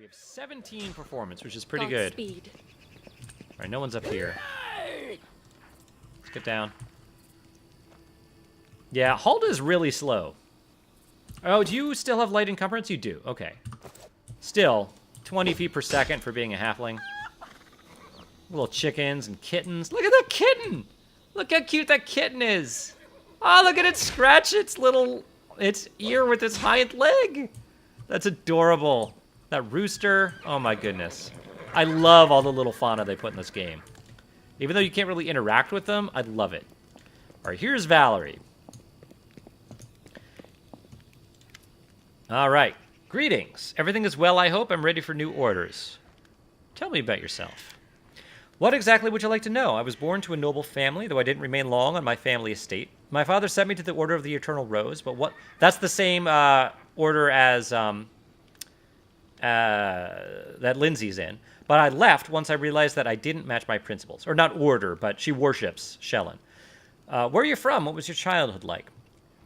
have 17 performance, which is pretty good. Speed. All right, no one's up here. Let's get down. Yeah, Hulda is really slow. Oh, do you still have light encumbrance? You do. Okay. Still, 20 feet per second for being a halfling. Little chickens and kittens. Look at that kitten! Look how cute that kitten is. Oh, look at it scratch its ear with its hind leg. That's adorable. That rooster. Oh my goodness. I love all the little fauna they put in this game. Even though you can't really interact with them, I love it. All right, here's Valerie. All right. Greetings. Everything is well, I hope. I'm ready for new orders. Tell me about yourself. What exactly would you like to know? I was born to a noble family, though I didn't remain long on my family estate. My father sent me to the Order of the Eternal Rose, but what? That's the same order as that Lindsay's in. But I left once I realized that I didn't match my principles. Or not order, but she worships Shellen. Where are you from? What was your childhood like?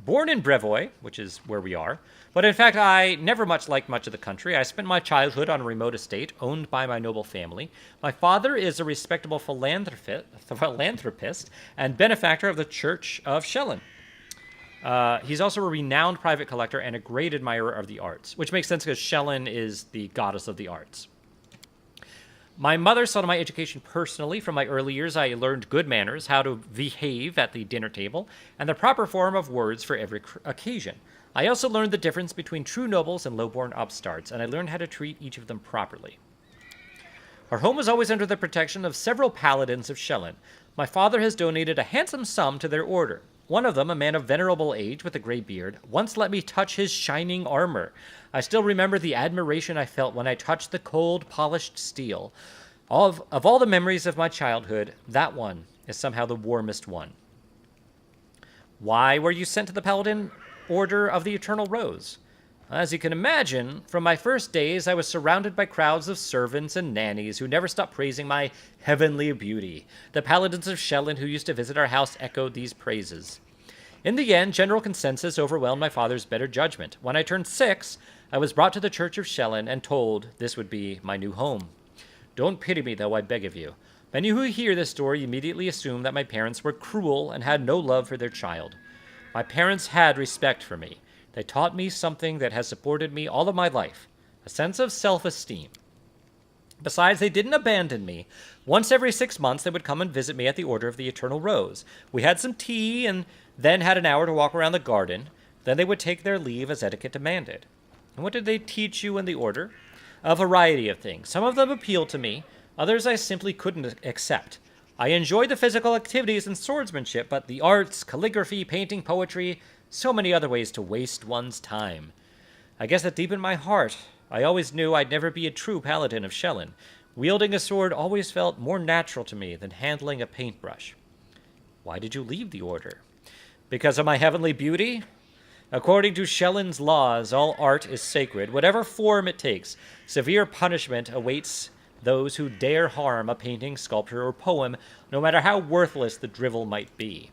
Born in Brevoy, which is where we are. But in fact, I never liked much of the country. I spent my childhood on a remote estate owned by my noble family. My father is a respectable philanthropist and benefactor of the Church of Shellen. He's also a renowned private collector and a great admirer of the arts, which makes sense because Shellen is the goddess of the arts. My mother saw to my education personally. From my early years, I learned good manners, how to behave at the dinner table, and the proper form of words for every occasion. I also learned the difference between true nobles and low-born upstarts, and I learned how to treat each of them properly. Our home was always under the protection of several paladins of Shellen. My father has donated a handsome sum to their order. One of them, a man of venerable age with a gray beard, once let me touch his shining armor. I still remember the admiration I felt when I touched the cold, polished steel. Of all the memories of my childhood, that one is somehow the warmest one. Why were you sent to the Paladin Order of the Eternal Rose? As you can imagine, from my first days, I was surrounded by crowds of servants and nannies who never stopped praising my heavenly beauty. The paladins of Shellen who used to visit our house echoed these praises. In the end, general consensus overwhelmed my father's better judgment. When I turned 6, I was brought to the Church of Shellen and told this would be my new home. Don't pity me, though, I beg of you. Many who hear this story immediately assume that my parents were cruel and had no love for their child. My parents had respect for me. They taught me something that has supported me all of my life, a sense of self-esteem. Besides, they didn't abandon me. Once every 6 months, they would come and visit me at the Order of the Eternal Rose. We had some tea and then had an hour to walk around the garden. Then they would take their leave as etiquette demanded. And what did they teach you in the Order? A variety of things. Some of them appealed to me. Others I simply couldn't accept. I enjoyed the physical activities and swordsmanship, but the arts, calligraphy, painting, poetry, so many other ways to waste one's time. I guess that deep in my heart, I always knew I'd never be a true paladin of Shellen. Wielding a sword always felt more natural to me than handling a paintbrush. Why did you leave the order? Because of my heavenly beauty? According to Shellen's laws, all art is sacred, whatever form it takes. Severe punishment awaits those who dare harm a painting, sculpture, or poem, no matter how worthless the drivel might be.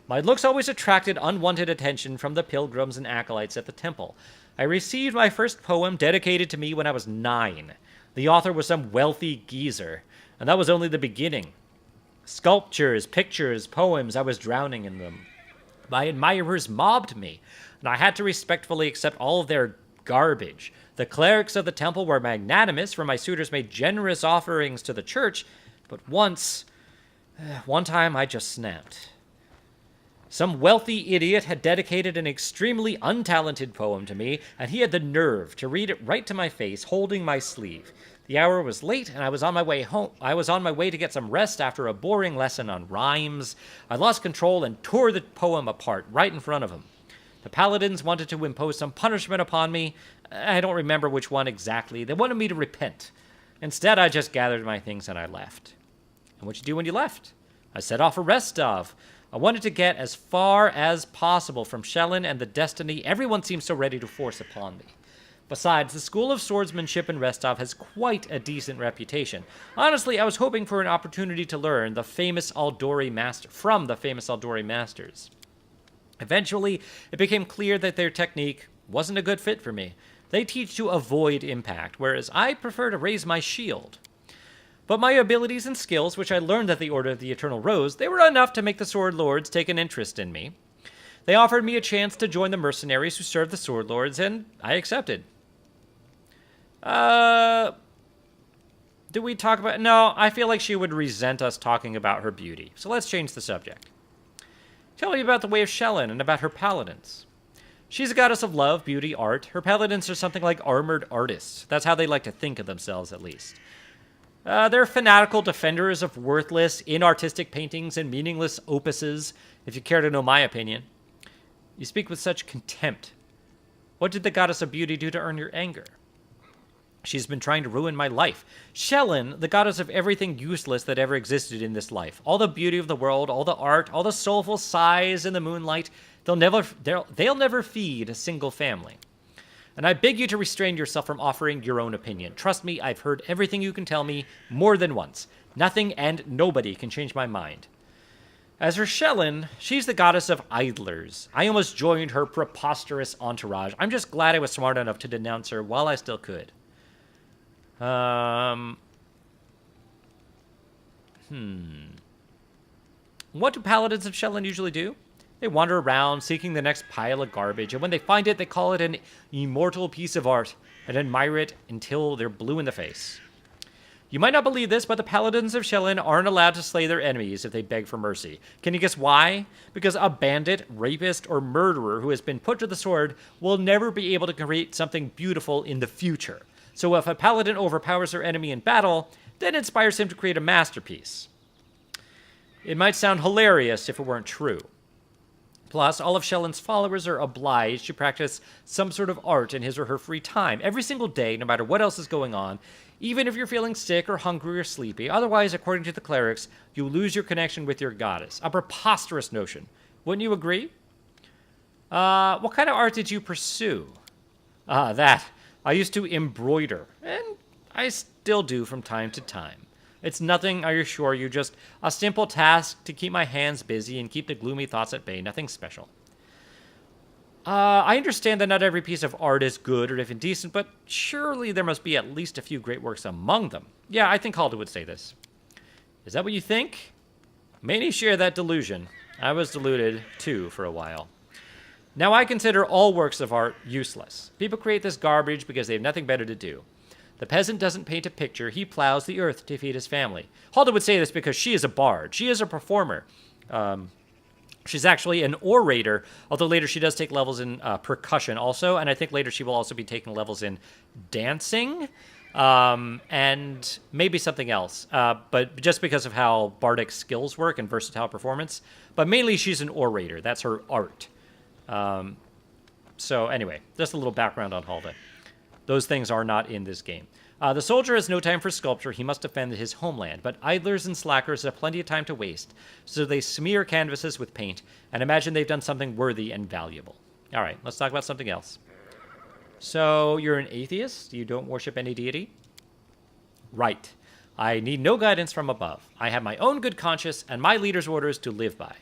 My looks always attracted unwanted attention from the pilgrims and acolytes at the temple. I received my first poem dedicated to me when I was 9. The author was some wealthy geezer, and that was only the beginning. Sculptures, pictures, poems, I was drowning in them. My admirers mobbed me, and I had to respectfully accept all of their garbage. The clerics of the temple were magnanimous, for my suitors made generous offerings to the church, but one time I just snapped. Some wealthy idiot had dedicated an extremely untalented poem to me, and he had the nerve to read it right to my face, holding my sleeve. The hour was late, and I was on my way home. I was on my way to get some rest after a boring lesson on rhymes. I lost control and tore the poem apart right in front of him. The paladins wanted to impose some punishment upon me. I don't remember which one exactly. They wanted me to repent. Instead, I just gathered my things and I left. And what'd you do when you left? I set off for Gremdavel. I wanted to get as far as possible from Shellen and the destiny everyone seems so ready to force upon me. Besides, the School of Swordsmanship in Gremdavel has quite a decent reputation. Honestly, I was hoping for an opportunity to learn from the famous Aldori masters. Eventually, it became clear that their technique wasn't a good fit for me. They teach to avoid impact, whereas I prefer to raise my shield. But my abilities and skills, which I learned at the Order of the Eternal Rose, they were enough to make the Sword Lords take an interest in me. They offered me a chance to join the mercenaries who served the Sword Lords, and I accepted. Do we talk about... No, I feel like she would resent us talking about her beauty, so let's change the subject. Tell me about the Way of Shellen and about her paladins. She's a goddess of love, beauty, art. Her paladins are something like armored artists. That's how they like to think of themselves, at least. They're fanatical defenders of worthless, inartistic paintings and meaningless opuses, if you care to know my opinion. You speak with such contempt. What did the goddess of beauty do to earn your anger? She's been trying to ruin my life. Shellen, the goddess of everything useless that ever existed in this life. All the beauty of the world, all the art, all the soulful sighs in the moonlight. They'll never feed a single family. And I beg you to restrain yourself from offering your own opinion. Trust me, I've heard everything you can tell me more than once. Nothing and nobody can change my mind. As for Shellen, she's the goddess of idlers. I almost joined her preposterous entourage. I'm just glad I was smart enough to denounce her while I still could. What do paladins of Shellen usually do? They wander around seeking the next pile of garbage, and when they find it, they call it an immortal piece of art and admire it until they're blue in the face. You might not believe this, but the paladins of Shellen aren't allowed to slay their enemies if they beg for mercy. Can you guess why? Because a bandit, rapist, or murderer who has been put to the sword will never be able to create something beautiful in the future. So if a paladin overpowers their enemy in battle, that inspires him to create a masterpiece. It might sound hilarious if it weren't true. Plus, all of Shellen's followers are obliged to practice some sort of art in his or her free time every single day, no matter what else is going on, even if you're feeling sick or hungry or sleepy. Otherwise, according to the clerics, you lose your connection with your goddess. A preposterous notion. Wouldn't you agree? What kind of art did you pursue? That. I used to embroider, and I still do from time to time. It's nothing, I assure you, just a simple task to keep my hands busy and keep the gloomy thoughts at bay. Nothing special. I understand that not every piece of art is good or even decent, but surely there must be at least a few great works among them. Yeah, I think Halda would say this. Is that what you think? Many share that delusion. I was deluded, too, for a while. Now I consider all works of art useless. People create this garbage because they have nothing better to do. The peasant doesn't paint a picture, he plows the earth to feed his family. Halda would say this because she is a bard. She is a performer. She's actually an orator, although later she does take levels in percussion also, and I think later she will also be taking levels in dancing, and maybe something else, but just because of how bardic skills work and versatile performance. But mainly she's an orator. That's her art. So anyway, just a little background on Halda. Those things are not in this game. The soldier has no time for sculpture. He must defend his homeland. But idlers and slackers have plenty of time to waste. So they smear canvases with paint and imagine they've done something worthy and valuable. All right, let's talk about something else. So you're an atheist? You don't worship any deity? Right. I need no guidance from above. I have my own good conscience and my leader's orders to live by.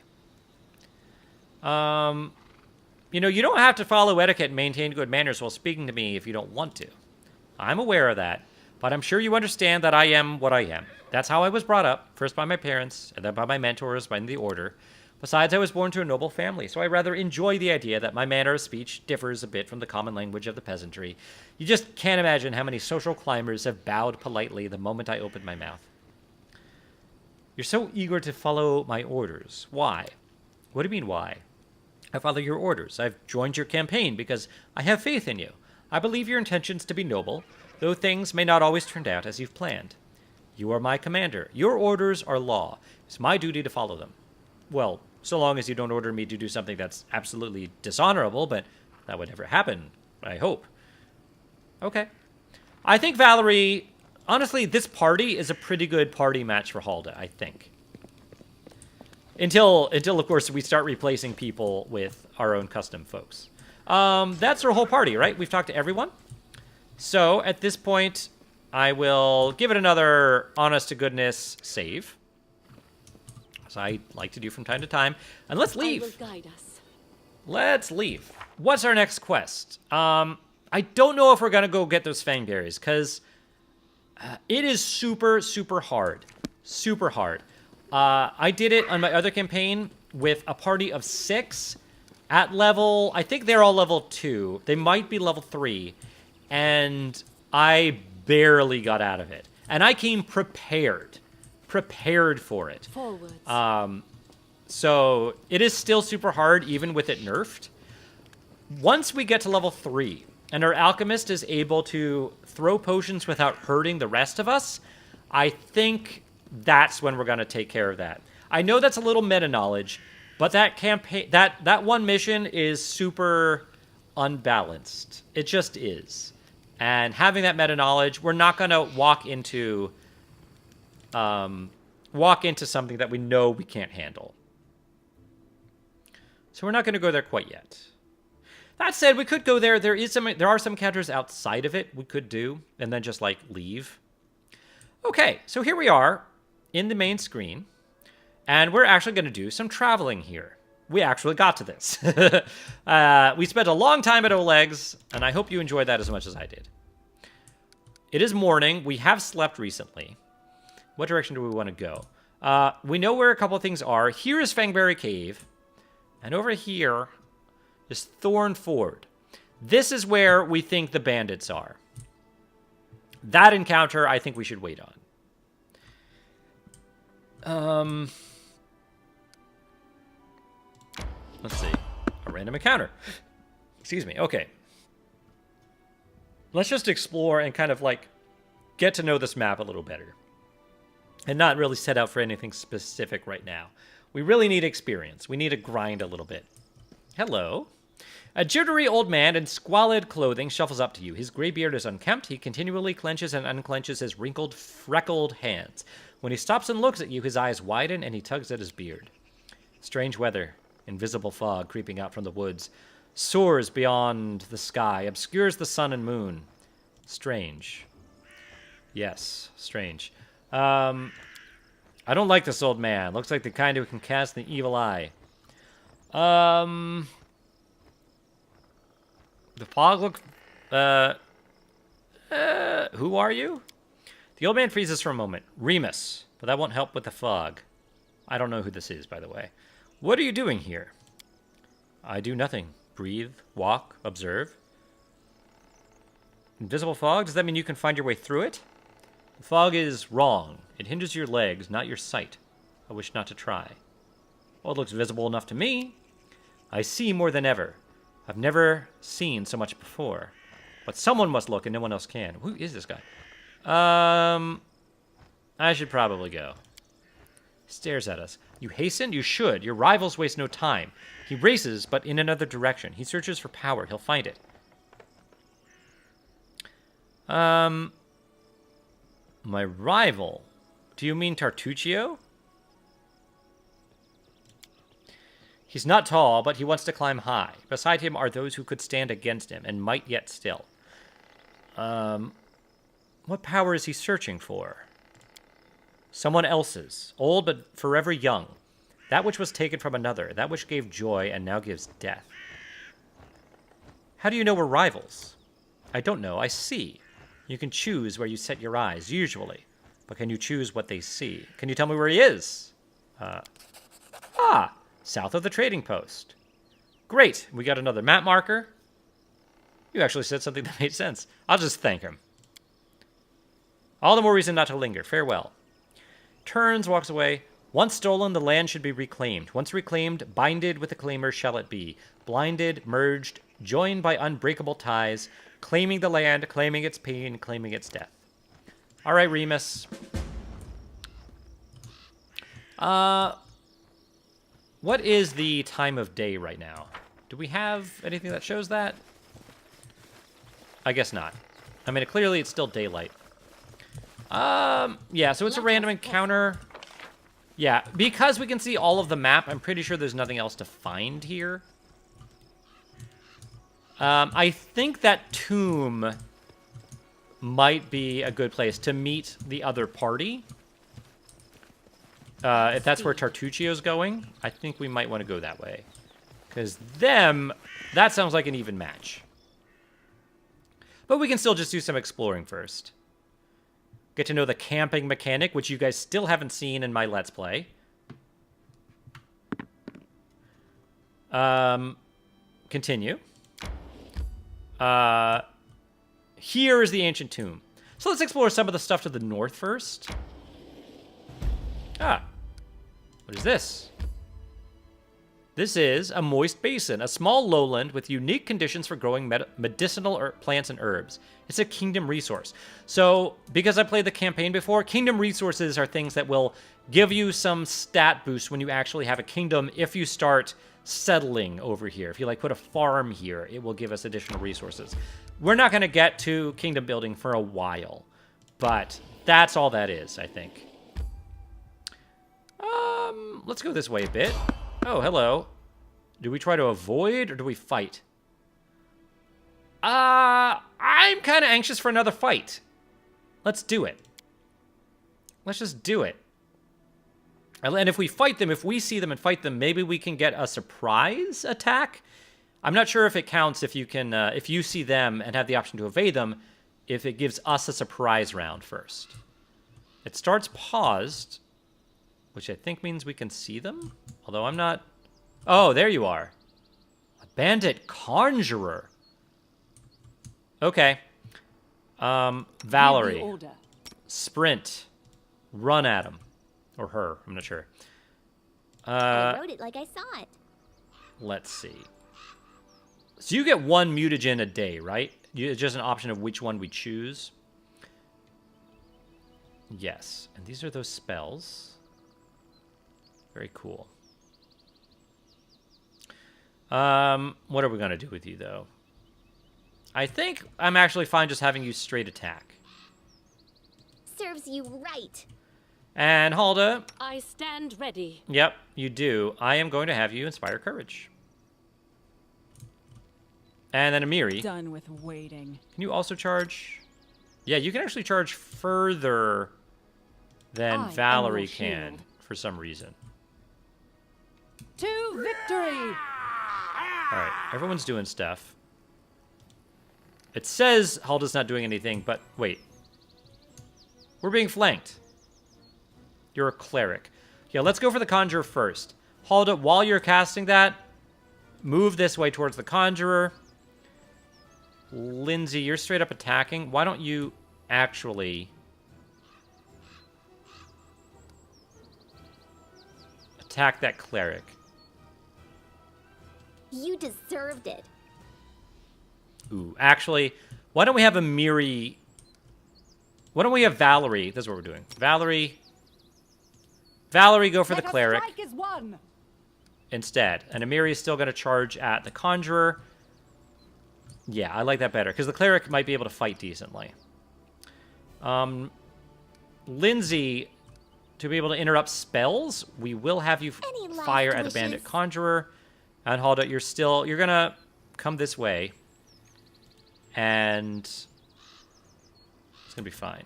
You know, you don't have to follow etiquette and maintain good manners while speaking to me if you don't want to. I'm aware of that, but I'm sure you understand that I am what I am. That's how I was brought up, first by my parents, and then by my mentors, by the order. Besides, I was born to a noble family, so I rather enjoy the idea that my manner of speech differs a bit from the common language of the peasantry. You just can't imagine how many social climbers have bowed politely the moment I opened my mouth. You're so eager to follow my orders. Why? What do you mean, why? I follow your orders. I've joined your campaign because I have faith in you. I believe your intentions to be noble, though things may not always turn out as you've planned. You are my commander. Your orders are law. It's my duty to follow them. Well, so long as you don't order me to do something that's absolutely dishonorable, but that would never happen, I hope. Okay. I think Valerie, honestly, this party is a pretty good party match for Halda, I think. Until of course, we start replacing people with our own custom folks. That's our whole party, right? We've talked to everyone. So, at this point, I will give it another honest-to-goodness save. As I like to do from time to time. And let's leave. I will guide us. Let's leave. What's our next quest? I I don't know if we're going to go get those Fangberries, because it is super, super hard. Super hard. I did it on my other campaign with a party of 6 at level... I think they're all level 2. They might be level 3. And I barely got out of it. And I came prepared. Prepared for it. Forwards. So it is still super hard, even with it nerfed. Once we get to level 3, and our alchemist is able to throw potions without hurting the rest of us, I think that's when we're going to take care of that. I know that's a little meta knowledge, but that campaign, that one mission is super unbalanced. It just is. And having that meta knowledge, we're not going to walk into something that we know we can't handle. So we're not going to go there quite yet. That said, we could go there. There are some encounters outside of it we could do, and then just, like, leave. Okay, so here we are in the main screen, and we're actually going to do some traveling here. We actually got to this. We spent a long time at Oleg's, and I hope you enjoyed that as much as I did. It is morning. We have slept recently. What direction do we want to go? We know where a couple of things are. Here is Fangberry Cave, and over here is Thorn Ford. This is where we think the bandits are. That encounter, I think we should wait on. Let's see. A random encounter. Excuse me. Okay. Let's just explore and kind of, like, get to know this map a little better. And not really set out for anything specific right now. We really need experience. We need to grind a little bit. Hello. A jittery old man in squalid clothing shuffles up to you. His gray beard is unkempt. He continually clenches and unclenches his wrinkled, freckled hands. When he stops and looks at you, his eyes widen and he tugs at his beard. Strange weather. Invisible fog creeping out from the woods. Soars beyond the sky. Obscures the sun and moon. Strange. Yes, strange. I don't like this old man. Looks like the kind who can cast the evil eye. The fog looks... who are you? The old man freezes for a moment. Remus. But that won't help with the fog. I don't know who this is, by the way. What are you doing here? I do nothing. Breathe, walk, observe. Invisible fog? Does that mean you can find your way through it? The fog is wrong. It hinders your legs, not your sight. I wish not to try. Well, it looks visible enough to me. I see more than ever. I've never seen so much before. But someone must look and no one else can. Who is this guy? I should probably go. Stares at us. You hasten? You should. Your rivals waste no time. He races, but in another direction. He searches for power. He'll find it. My rival? Do you mean Tartuccio? He's not tall, but he wants to climb high. Beside him are those who could stand against him, and might yet still. What power is he searching for? Someone else's. Old, but forever young. That which was taken from another. That which gave joy, and now gives death. How do you know we're rivals? I don't know. I see. You can choose where you set your eyes, usually. But can you choose what they see? Can you tell me where he is? South of the trading post. Great. We got another map marker. You actually said something that made sense. I'll just thank him. All the more reason not to linger. Farewell. Turns, walks away. Once stolen, the land should be reclaimed. Once reclaimed, binded with the claimer shall it be. Blinded, merged, joined by unbreakable ties, claiming the land, claiming its pain, claiming its death. All right, Remus. What is the time of day right now? Do we have anything that shows that? I guess not. I mean, clearly it's still daylight. Yeah, so it's a random encounter. Yeah, because we can see all of the map, I'm pretty sure there's nothing else to find here. I think that tomb might be a good place to meet the other party. If that's where Tartuccio's going, I think we might want to go that way. Because that sounds like an even match. But we can still just do some exploring first. Get to know the camping mechanic, which you guys still haven't seen in my Let's Play. Continue. Here is the ancient tomb. So let's explore some of the stuff to the north first. Ah. What is this? This is a moist basin, a small lowland with unique conditions for growing medicinal plants and herbs. It's a kingdom resource. So, because I played the campaign before, kingdom resources are things that will give you some stat boost when you actually have a kingdom if you start settling over here. If you, like, put a farm here, it will give us additional resources. We're not going to get to kingdom building for a while, but that's all that is, I think. Let's go this way a bit. Oh, hello. Do we try to avoid or do we fight? I'm kind of anxious for another fight. Let's do it. Let's just do it. And if we fight them, if we see them and fight them, maybe we can get a surprise attack. I'm not sure if it counts if you can, if you see them and have the option to evade them, if it gives us a surprise round first. It starts paused, which I think means we can see them. Although I'm not... Oh, there you are. A bandit conjurer. Okay. Valerie. Sprint. Run at him. Or her. I'm not sure. I wrote it like I saw it. Let's see. So you get one mutagen a day, right? It's just an option of which one we choose. Yes. And these are those spells. Very cool. What are we going to do with you, though? I think I'm actually fine just having you straight attack. Serves you right. And Halda. I stand ready. Yep, you do. I am going to have you inspire courage. And then Amiri. Done with waiting. Can you also charge? Yeah, you can actually charge further than Valerie can for some reason. To victory! Alright, everyone's doing stuff. It says Halda's not doing anything, but wait. We're being flanked. You're a cleric. Yeah, let's go for the conjurer first. Halda, while you're casting that, move this way towards the conjurer. Lindsay, you're straight up attacking. Why don't you actually... attack that cleric? You deserved it. Ooh, actually, why don't we have Amiri... Why don't we have Valerie? This is what we're doing. Valerie, go for the cleric instead. And Amiri is still going to charge at the conjurer. Yeah, I like that better, because the cleric might be able to fight decently. Lindsay, to be able to interrupt spells, we will have you fire at the bandit conjurer. And Halda, you're going to come this way. And it's going to be fine.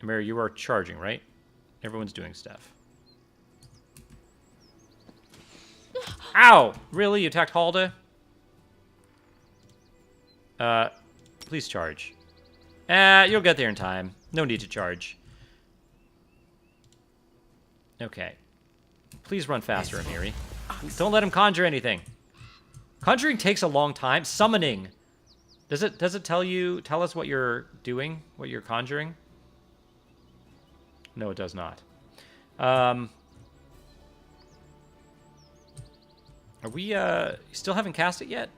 Mary, you are charging, right? Everyone's doing stuff. Ow! Really? You attacked Halda? Please charge. You'll get there in time. No need to charge. Okay. Please run faster, Amiri. Don't let him conjure anything. Conjuring takes a long time. Summoning. Does it tell us what you're doing? What you're conjuring? No, it does not. Are we still haven't cast it yet?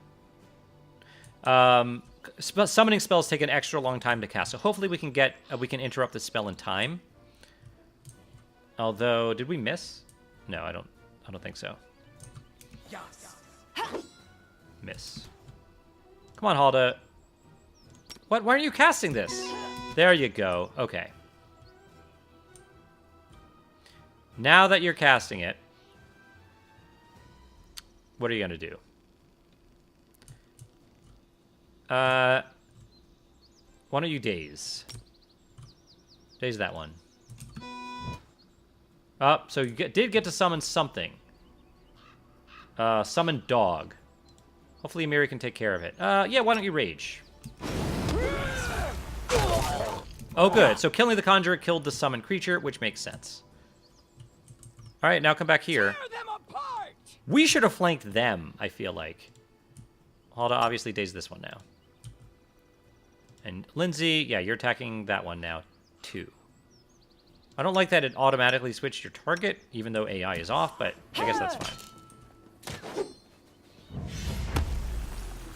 Summoning spells take an extra long time to cast, so hopefully we can interrupt the spell in time. Although, did we miss? No, I don't think so. Yes. Miss. Come on, Halda. What? Why aren't you casting this? There you go. Okay. Now that you're casting it, what are you going to do? Why don't you daze? Daze that one. Oh, so you did get to summon something. Summon dog. Hopefully Miri can take care of it. Yeah, why don't you rage? Oh, good. So killing the conjurer killed the summoned creature, which makes sense. All right, now come back here. Tear them apart! We should have flanked them, I feel like. Halda obviously days this one now. And Lindsay, yeah, you're attacking that one now, too. I don't like that it automatically switched your target, even though AI is off, but I guess that's fine.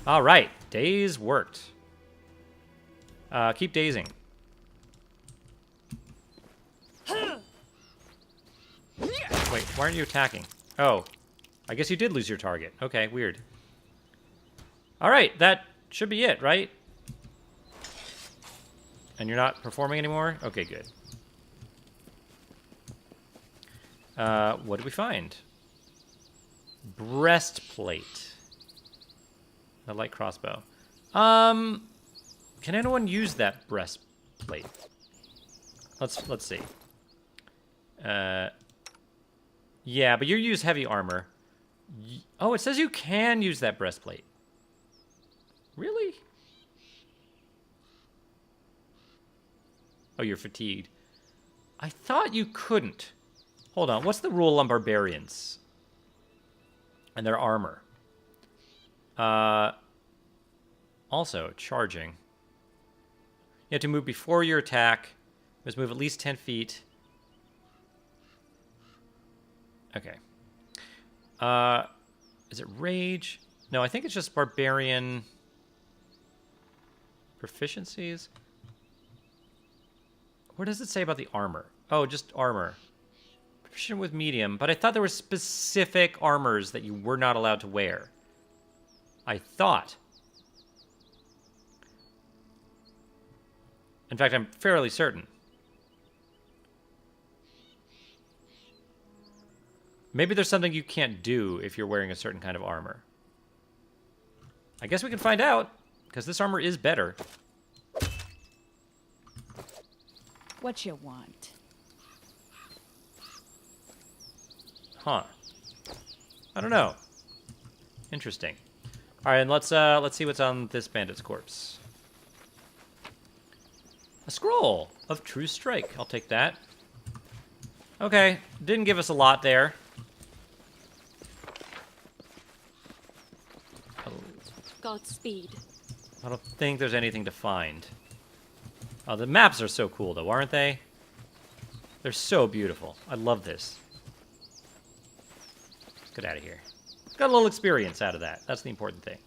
All right, daze worked. Keep dazing. Wait, why aren't you attacking? Oh, I guess you did lose your target. Okay, weird. All right, that should be it, right? And you're not performing anymore? Okay, good. What did we find? Breastplate. A light crossbow. Can anyone use that breastplate? Let's see. Yeah, but you use heavy armor. Oh, it says you can use that breastplate. Really? Oh, you're fatigued. I thought you couldn't. Hold on, what's the rule on barbarians? And their armor. Also, charging. You have to move before your attack. You must move at least 10 feet. Okay. Is it rage? No, I think it's just barbarian proficiencies. What does it say about the armor? Oh, just armor. Proficient with medium, but I thought there were specific armors that you were not allowed to wear. I thought. In fact, I'm fairly certain. Maybe there's something you can't do if you're wearing a certain kind of armor. I guess we can find out, because this armor is better. What you want? Huh. I don't know. Interesting. All right, and let's see what's on this bandit's corpse. A scroll of True Strike. I'll take that. Okay, didn't give us a lot there. Godspeed. I don't think there's anything to find. Oh, the maps are so cool, though, aren't they? They're so beautiful. I love this. Let's get out of here. Got a little experience out of that. That's the important thing.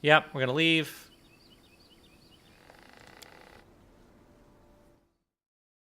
Yep, we're going to leave.